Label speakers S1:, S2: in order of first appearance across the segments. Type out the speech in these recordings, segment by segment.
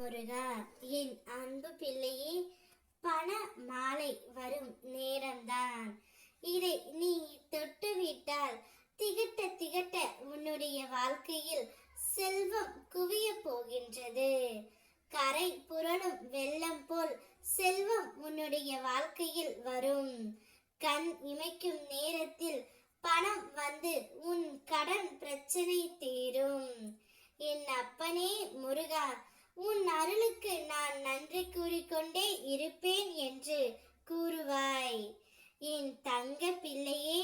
S1: முருகா, என் அன்பு பிள்ளையே, பண மாலை வரும் நேரம்தான். இதை நீ தொட்டுவிட்டால் திகட்ட திகட்ட உன்னுடைய வாழ்க்கையில் செல்வம் குவிய போகின்றது. கரை புரளும் வெள்ளம் போல் செல்வம் உன்னுடைய வாழ்க்கையில் வரும். கண் இமைக்கும் நேரத்தில் பணம் வந்து உன் கடன் பிரச்சனை தீரும். என் அப்பனே முருகா, உன் அருளுக்கு நான் நன்றி கூறிக்கொண்டே இருப்பேன் என்று கூறுவாய். என் தங்க பிள்ளையே,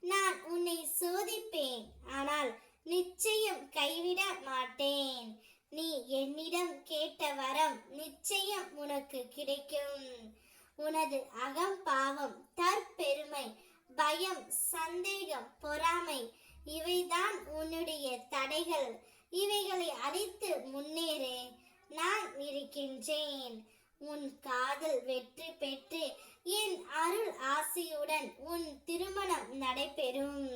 S1: நான் உன்னை சோதிப்பேன், ஆனால் நிச்சயம் கைவிட மாட்டேன். நீ என்னிடம் கேட்ட வரம் நிச்சயம் உனக்கு கிடைக்கும். உனது அகம் பாவம், தற்பெருமை, பயம், சந்தேகம், பொறாமை இவைதான் உன்னுடைய தடைகள். இவைகளை அழித்து முன்னேறு. நான் இருக்கின்றேன். உன் காதல் வெற்றி பெற்று என் அருள் ஆசியுடன் உன் திருமணம் நடைபெறும்.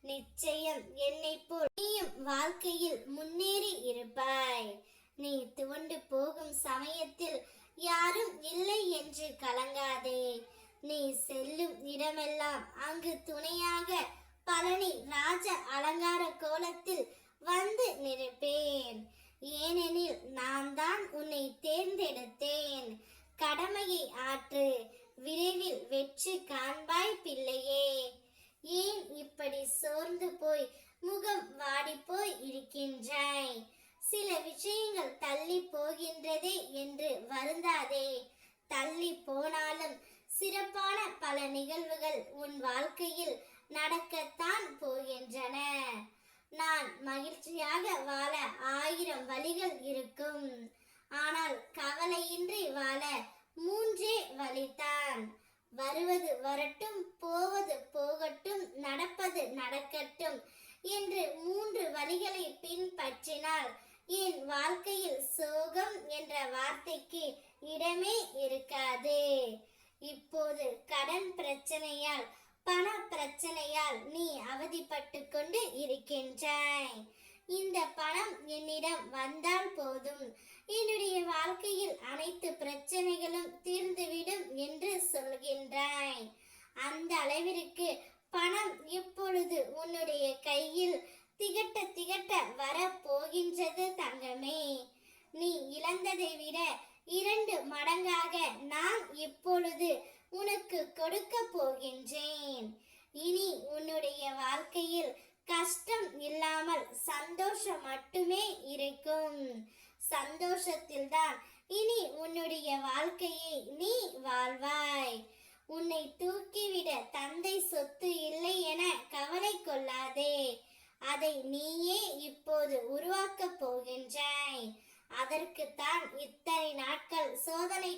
S1: நிச்சயம் என்னை போல் நீயும் வாழ்க்கையில் முன்னேறி இருப்பாய். நீ துவண்டு போகும் சமயத்தில் யாரும் இல்லை என்று கலங்காதே. நீ செல்லும் இடமெல்லாம் அங்கு துணையாக பழனி ராஜ அலங்கார கோலத்தில் வந்து நிற்பேன். ஏனெனில் நான் தான் உன்னை தேர்ந்தெடுத்தேன். கடமையை ஆற்று, விரைவில் வெற்றி காண்பாய் பிள்ளையே. ஏன் இப்படி சோர்ந்து போய் முகம் வாடி போய் இருக்கின்றாய்? சில விஷயங்கள் தள்ளி போகின்றதே என்று வருந்தாதே. தள்ளி போனாலும் சிறப்பான பல நிகழ்வுகள் உன் வாழ்க்கையில் நடக்கத்தான் போகின்றன. நான் மகிழ்ச்சியாக வாழ 1000 வழிகள் இருக்கும். ஆனால் கவலையின்றி வாழ 3 வழிதான். வருவது வரட்டும், போவது போகட்டும், நடப்பது நடக்கட்டும் என்று 3 வழிகளை பின்பற்றினால் என் வாழ்க்கையில் சோகம் என்ற வார்த்தைக்கு இடமே இருக்காது. இப்போது கடன் பிரச்சனையால், பண பிரச்சனையால் நீ அவதிப்பட்டு கொண்டு இருக்கின்றாய். இந்த பணம் என்னிடம் வந்தால் போதும், என்னுடைய வாழ்க்கையில் அனைத்து பிரச்சனைகளும் தீர்ந்துவிடும் என்று சொல்கின்றாய். அந்த அளவிற்கு பணம் இப்பொழுது உன்னுடைய கையில் திகட்ட திகட்ட வர போகின்றது தங்கமே. நீ இழந்ததை விட 2 மடங்காக நான் இப்பொழுது உனக்கு கொடுக்க போகின்றேன். இனி உன்னுடைய வாழ்க்கையில் கஷ்டம் இல்லாமல் சந்தோஷம் மட்டுமே இருக்கும். சந்தோஷத்தில்தான் இனி உன்னுடைய வாழ்க்கையை நீ வாழ்வாய். உன்னை தூக்கிவிட தந்தை சொத்து இல்லை என கவலை கொள்ளாதே. அதை நீயே இப்போது உருவாக்கப் போகின்றாய். அதற்குத்தான் இத்தனை நாட்கள் சோதனை